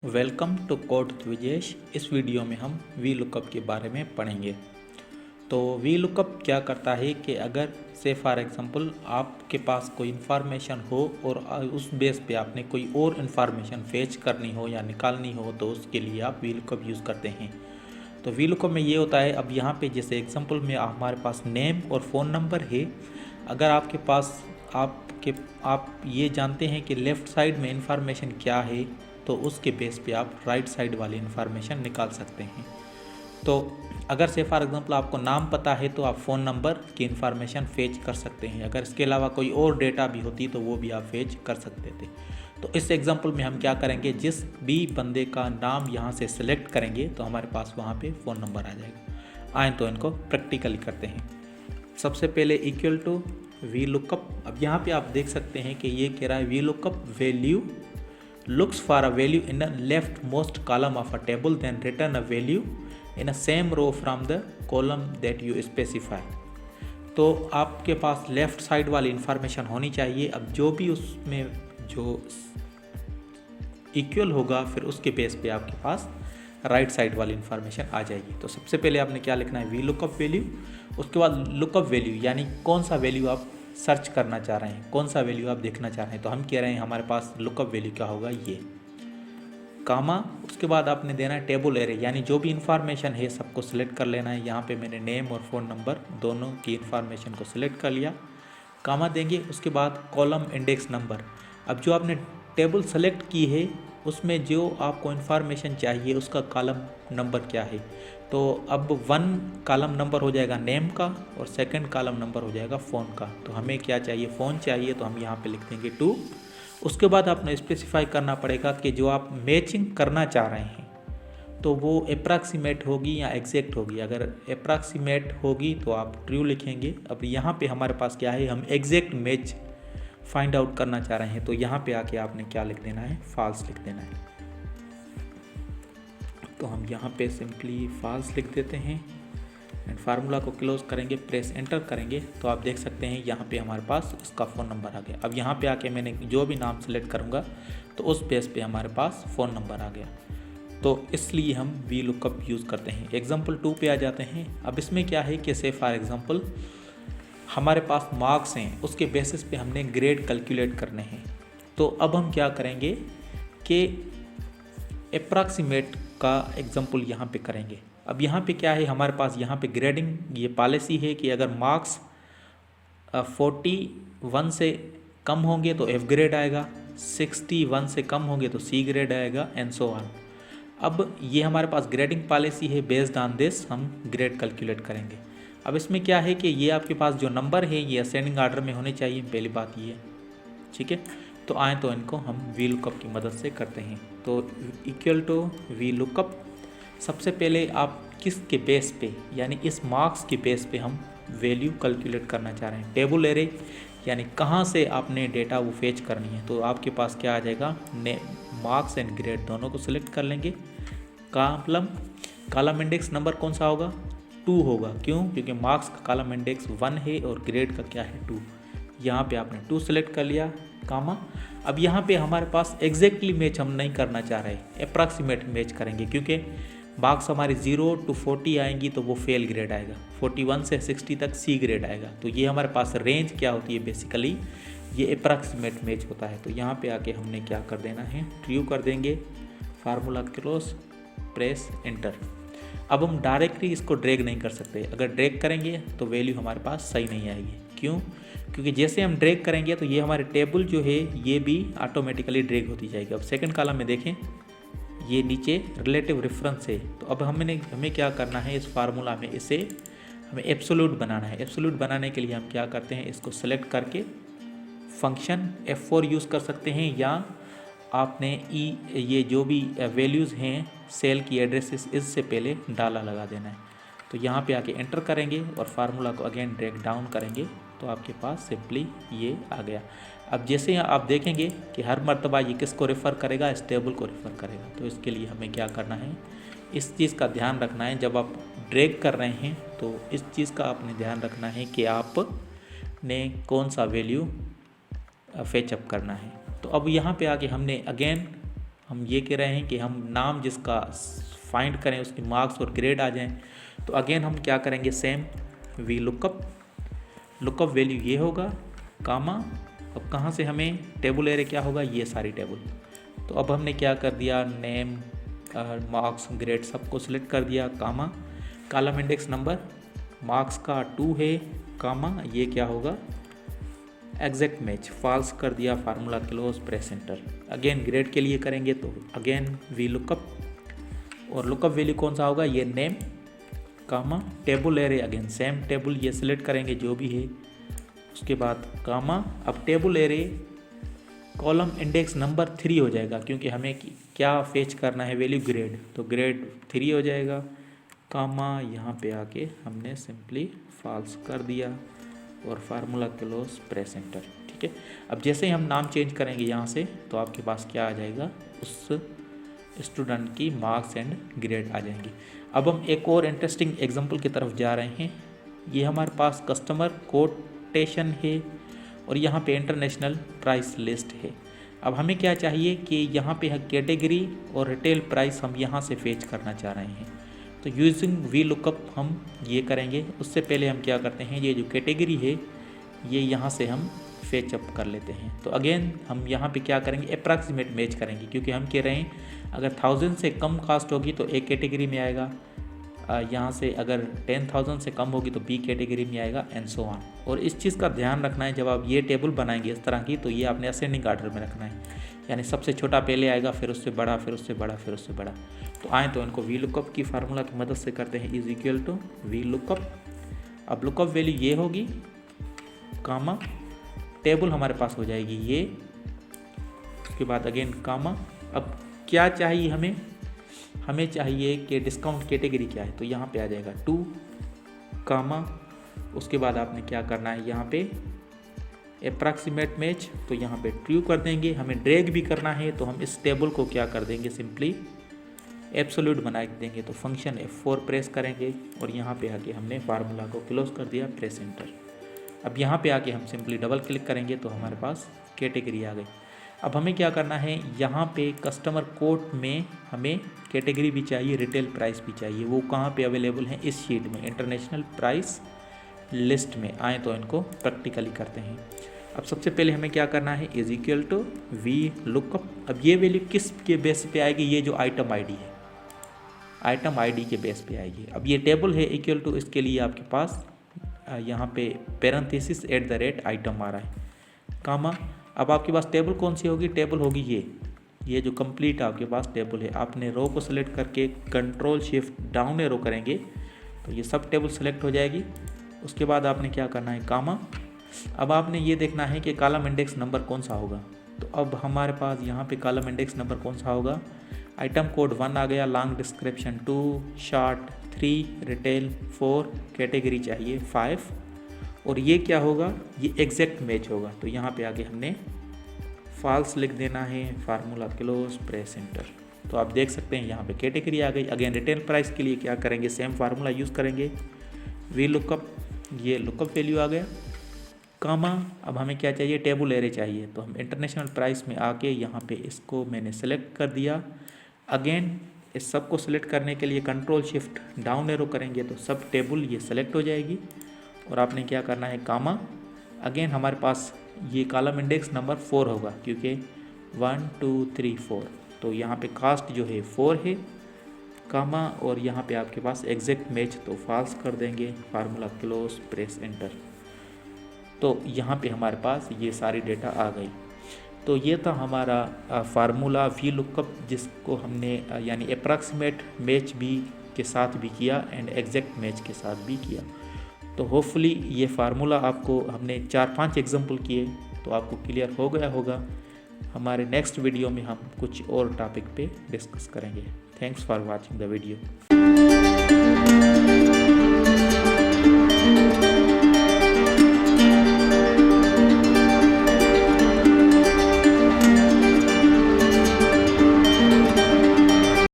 Welcome to code with Vijesh. इस video में हम वी लुकअप के बारे में पढ़ेंगे। तो वी लुकअप क्या करता है कि अगर से फॉर एग्जांपल आपके पास कोई इन्फॉर्मेशन हो और उस बेस पे आपने कोई और इन्फॉर्मेशन फेच करनी हो या निकालनी हो तो उसके लिए आप वी लुकअप यूज़ करते हैं। तो वी लुकअप में ये होता है, अब यहाँ पे जैसे एग्जांपल में हमारे पास नेम और फ़ोन नंबर है। अगर आपके पास आप ये जानते हैं कि लेफ़्ट साइड में इंफॉर्मेशन क्या है तो उसके बेस पे आप राइट साइड वाली इन्फॉर्मेशन निकाल सकते हैं। तो अगर से फॉर एग्जांपल आपको नाम पता है तो आप फ़ोन नंबर की इन्फॉर्मेशन फेच कर सकते हैं। अगर इसके अलावा कोई और डेटा भी होती तो वो भी आप फेच कर सकते थे। तो इस एग्जांपल में हम क्या करेंगे, जिस भी बंदे का नाम यहाँ से सिलेक्ट करेंगे तो हमारे पास वहाँ पे फ़ोन नंबर आ जाएगा। आए तो इनको प्रैक्टिकली करते हैं। सबसे पहले इक्वल टू वी लुकअप। अब यहाँ पे आप देख सकते हैं कि ये कह रहा है V lookup value looks for a value in the leftmost column of a table, then return a value in a same row from the column that you specify। तो आपके पास लेफ़्ट साइड वाली इंफॉर्मेशन होनी चाहिए। अब जो भी उसमें जो इक्वल होगा फिर उसके बेस पे आपके पास राइट साइड वाली इंफॉर्मेशन आ जाएगी। तो सबसे पहले आपने क्या लिखना है, वी लुकअप वैल्यू। उसके बाद लुकअप वैल्यू यानी कौन सा वैल्यू आप सर्च करना चाह रहे हैं, कौन सा वैल्यू आप देखना चाह रहे हैं। तो हम कह रहे हैं हमारे पास लुकअप वैल्यू क्या होगा, ये कामा। उसके बाद आपने देना है टेबल एरे, यानी जो भी इंफॉर्मेशन है सबको सिलेक्ट कर लेना है। यहाँ पे मैंने नेम और फ़ोन नंबर दोनों की इंफॉर्मेशन को सिलेक्ट कर लिया, कामा देंगे। उसके बाद कॉलम इंडेक्स नंबर। अब जो आपने टेबल सेलेक्ट की है उसमें जो आपको इन्फॉर्मेशन चाहिए उसका कॉलम नंबर क्या है। तो अब 1 कॉलम नंबर हो जाएगा नेम का और सेकंड कॉलम नंबर हो जाएगा फ़ोन का। तो हमें क्या चाहिए, फ़ोन चाहिए, तो हम यहाँ पे लिख देंगे 2। उसके बाद आपने स्पेसिफाई करना पड़ेगा कि जो आप मैचिंग करना चाह रहे हैं तो वो अप्रॉक्सीमेट होगी या एग्जैक्ट होगी। अगर अप्रॉक्सीमेट होगी तो आप ट्रू लिखेंगे। अब यहाँ पे हमारे पास क्या है, हम एग्जैक्ट मैच फाइंड आउट करना चाह रहे हैं तो यहाँ पे आके आपने क्या लिख देना है, फॉल्स लिख देना है। तो हम यहाँ पे सिंपली फॉल्स लिख देते हैं एंड फार्मूला को क्लोज करेंगे, प्रेस एंटर करेंगे तो आप देख सकते हैं यहाँ पे हमारे पास उसका फ़ोन नंबर आ गया। अब यहाँ पे आके मैंने जो भी नाम सेलेक्ट करूँगा तो उस बेस पे हमारे पास फ़ोन नंबर आ गया। तो इसलिए हम वी लुकअप यूज़ करते हैं। एग्जाम्पल 2 पे आ जाते हैं। अब इसमें क्या है कि से फॉर एग्जाम्पल हमारे पास मार्क्स हैं, उसके बेसिस पे हमने ग्रेड कैलकुलेट करने हैं। तो अब हम क्या करेंगे कि अप्रॉक्सीमेट का एग्जाम्पल यहाँ पे करेंगे। अब यहाँ पे क्या है, हमारे पास यहाँ पे ग्रेडिंग ये पॉलिसी है कि अगर मार्क्स 41 से कम होंगे तो एफ ग्रेड आएगा, 61 से कम होंगे तो सी ग्रेड आएगा एंड सो ऑन। अब ये हमारे पास ग्रेडिंग पॉलिसी है, बेस्ड ऑन दिस हम ग्रेड कैलकुलेट करेंगे। अब इसमें क्या है कि ये आपके पास जो नंबर है ये असेंडिंग ऑर्डर में होने चाहिए, पहली बात ये, ठीक है। तो आए तो इनको हम वी लुकअप की मदद से करते हैं। तो इक्वल टू वी लुकअप, सबसे पहले आप किसके बेस पे यानी इस मार्क्स के बेस पे हम वैल्यू कैलकुलेट करना चाह रहे हैं। टेबल एरे यानी कहाँ से आपने डेटा वो फेच करनी है। तो आपके पास क्या आ जाएगा, मार्क्स एंड ग्रेड दोनों को सिलेक्ट कर लेंगे। कॉलम इंडेक्स नंबर कौन सा होगा, 2 होगा। क्यों, क्योंकि मार्क्स का कॉलम इंडेक्स 1 है और ग्रेड का क्या है 2। यहाँ पे आपने 2 सेलेक्ट कर लिया, कामा। अब यहाँ पे हमारे पास एग्जैक्टली मैच हम नहीं करना चाह रहे, अप्रॉक्सीमेट मैच करेंगे, क्योंकि मार्क्स हमारे 0 to 40 आएंगी तो वो फेल ग्रेड आएगा, 41 से 60 तक सी ग्रेड आएगा। तो ये हमारे पास रेंज क्या होती है, बेसिकली ये अप्रॉक्सीमेट मैच होता है। तो यहाँ पे आके हमने क्या कर देना है, ट्रू कर देंगे, फार्मूला क्लोज, प्रेस एंटर। अब हम डायरेक्टली इसको ड्रैग नहीं कर सकते। अगर ड्रैग करेंगे तो वैल्यू हमारे पास सही नहीं आएगी। क्यों, क्योंकि जैसे हम ड्रैग करेंगे तो ये हमारे टेबल जो है ये भी ऑटोमेटिकली ड्रैग होती जाएगी। अब सेकंड कॉलम में देखें, ये नीचे रिलेटिव रेफरेंस है। तो अब हमें क्या करना है, इस फार्मूला में इसे हमें एब्सोल्यूट बनाना है। एब्सोल्यूट बनाने के लिए हम क्या करते हैं, इसको सेलेक्ट करके फंक्शन F4 यूज़ कर सकते हैं, या आपने ये जो भी वैल्यूज़ हैं सेल की एड्रेसेस इससे पहले डाला लगा देना है। तो यहाँ पे आके एंटर करेंगे और फार्मूला को अगेन ड्रैग डाउन करेंगे तो आपके पास सिंपली ये आ गया। अब जैसे आप देखेंगे कि हर मर्तबा ये किसको रेफ़र करेगा, इस टेबल को रेफ़र करेगा। तो इसके लिए हमें क्या करना है, इस चीज़ का ध्यान रखना है। जब आप ड्रैग कर रहे हैं तो इस चीज़ का आपने ध्यान रखना है कि आपने कौन सा वैल्यू फेचअप करना है। तो अब यहाँ पे आके हमने अगेन हम ये कह रहे हैं कि हम नाम जिसका फाइंड करें उसकी मार्क्स और ग्रेड आ जाएं। तो अगेन हम क्या करेंगे, सेम वी लुकअप वैल्यू ये होगा कामा। अब कहाँ से हमें टेबल एरे क्या होगा, ये सारी टेबल। तो अब हमने क्या कर दिया, नेम मार्क्स ग्रेड सबको सिलेक्ट कर दिया, कामा कॉलम इंडेक्स नंबर मार्क्स का 2 है, कामा ये क्या होगा एग्जैक्ट मैच फॉल्स कर दिया, formula close press enter. Again grade के लिए करेंगे तो अगेन वी लुकअप और लुकअप वैल्यू कौन सा होगा, ये name comma table array, again same table ये सिलेक्ट करेंगे जो भी है, उसके बाद कामा। अब table array column index number 3 हो जाएगा क्योंकि हमें क्या फेच करना है वैल्यू ग्रेड, तो ग्रेड 3 हो जाएगा, कामा यहाँ पे आके हमने सिंपली फॉल्स कर दिया और फार्मूला क्लोज प्रेस एंटर। ठीक है, अब जैसे ही हम नाम चेंज करेंगे यहाँ से तो आपके पास क्या आ जाएगा, उस स्टूडेंट की मार्क्स एंड ग्रेड आ जाएंगी। अब हम एक और इंटरेस्टिंग एग्जांपल की तरफ जा रहे हैं। ये हमारे पास कस्टमर कोटेशन है और यहाँ पे इंटरनेशनल प्राइस लिस्ट है। अब हमें क्या चाहिए कि यहाँ पे कैटेगरी और रिटेल प्राइस हम यहाँ से फेच करना चाह रहे हैं, तो यूजिंग वी लुकअप हम ये करेंगे। उससे पहले हम क्या करते हैं, ये जो कैटेगरी है ये यहाँ से हम फेच अप कर लेते हैं। तो अगेन हम यहाँ पे क्या करेंगे, अप्रॉक्सीमेट मैच करेंगे क्योंकि हम कह रहे हैं अगर 1000 से कम कास्ट होगी तो ए कैटेगरी में आएगा, यहाँ से अगर 10,000 से कम होगी तो बी कैटेगरी में आएगा एंड सो ऑन। और इस चीज़ का ध्यान रखना है जब आप ये टेबल बनाएंगे इस तरह की, तो ये आपने असेंडिंग ऑर्डर में रखना है, यानी सबसे छोटा पहले आएगा, फिर उससे बड़ा, फिर उससे बड़ा, फिर उससे बड़ा। तो आए तो इनको वी लुकअप की फार्मूला की मदद से करते हैं, is equal to V lookup. अब लुकअप वैल्यू ये होगी कामा, टेबल हमारे पास हो जाएगी ये, उसके बाद अगेन कामा। अब क्या चाहिए हमें चाहिए कि डिस्काउंट कैटेगरी क्या है, तो यहाँ पे आ जाएगा 2 कामा। उसके बाद आपने क्या करना है, यहाँ पे अप्रॉक्सीमेट मैच, तो यहाँ पे ट्रू कर देंगे। हमें ड्रैग भी करना है तो हम इस टेबल को क्या कर देंगे, सिंपली एब्सोल्यूट बना देंगे। तो फंक्शन F4 प्रेस करेंगे और यहाँ पे आके हमने फार्मूला को क्लोज कर दिया, प्रेस एंटर। अब यहाँ पे आके हम सिंपली डबल क्लिक करेंगे तो हमारे पास कैटेगरी आ गई। अब हमें क्या करना है, यहाँ पे कस्टमर कोड में हमें कैटेगरी भी चाहिए, रिटेल प्राइस भी चाहिए। वो कहाँ पे अवेलेबल है, इस शीट में इंटरनेशनल प्राइस लिस्ट में। आए तो इनको प्रैक्टिकली करते हैं। अब सबसे पहले हमें क्या करना है, is equal to V lookup. अब ये वैल्यू किस के बेस पे आएगी, ये जो आइटम आईडी है, आइटम आईडी के बेस पे आएगी। अब ये टेबल है इक्वल टू, इसके लिए आपके पास यहाँ पे पैरेंथेसिस @ आइटम आ रहा है, कामा। अब आपके पास टेबल कौन सी होगी, टेबल होगी ये जो कंप्लीट आपके पास टेबल है। आपने रो को सिलेक्ट करके कंट्रोल शिफ्ट डाउन एरो करेंगे तो ये सब टेबल सेलेक्ट हो जाएगी। उसके बाद आपने क्या करना है, कामा। अब आपने ये देखना है कि कॉलम इंडेक्स नंबर कौन सा होगा। तो अब हमारे पास यहाँ पे कॉलम इंडेक्स नंबर कौन सा होगा, आइटम कोड 1 आ गया, long description 2, short 3, retail 4, category चाहिए 5, और ये क्या होगा, ये एग्जैक्ट मैच होगा। तो यहाँ पे आगे हमने फॉल्स लिख देना है, फार्मूला क्लोज प्रेस एंटर। तो आप देख सकते हैं यहाँ पे कैटेगरी आ गई। अगेन रिटेल प्राइस के लिए क्या करेंगे, सेम फार्मूला यूज़ करेंगे, वी लुकअप, ये लुकअप वैल्यू आ गया, कामा। अब हमें क्या चाहिए, टेबल एरे चाहिए, तो हम इंटरनेशनल प्राइस में आके यहाँ पे इसको मैंने सेलेक्ट कर दिया। अगेन इस सब को सिलेक्ट करने के लिए कंट्रोल शिफ्ट डाउन एरो करेंगे तो सब टेबल ये सेलेक्ट हो जाएगी। और आपने क्या करना है, कामा। अगेन हमारे पास ये कॉलम इंडेक्स नंबर 4 होगा क्योंकि 1 2 3 4, तो यहाँ पे कास्ट जो है 4 है, कामा। और यहाँ पे आपके पास एग्जैक्ट मैच, तो फॉल्स कर देंगे, फार्मूला क्लोज प्रेस एंटर। तो यहाँ पे हमारे पास ये सारी डेटा आ गई। तो ये था हमारा फार्मूला वी लुकअप, जिसको हमने यानी अप्रॉक्सीमेट मैच भी के साथ भी किया एंड एग्जैक्ट मैच के साथ भी किया। तो होपफुली ये फार्मूला आपको, हमने 4-5 एग्जांपल किए तो आपको क्लियर हो गया होगा। हमारे नेक्स्ट वीडियो में हम कुछ और टॉपिक पे डिस्कस करेंगे। Thanks for watching the video.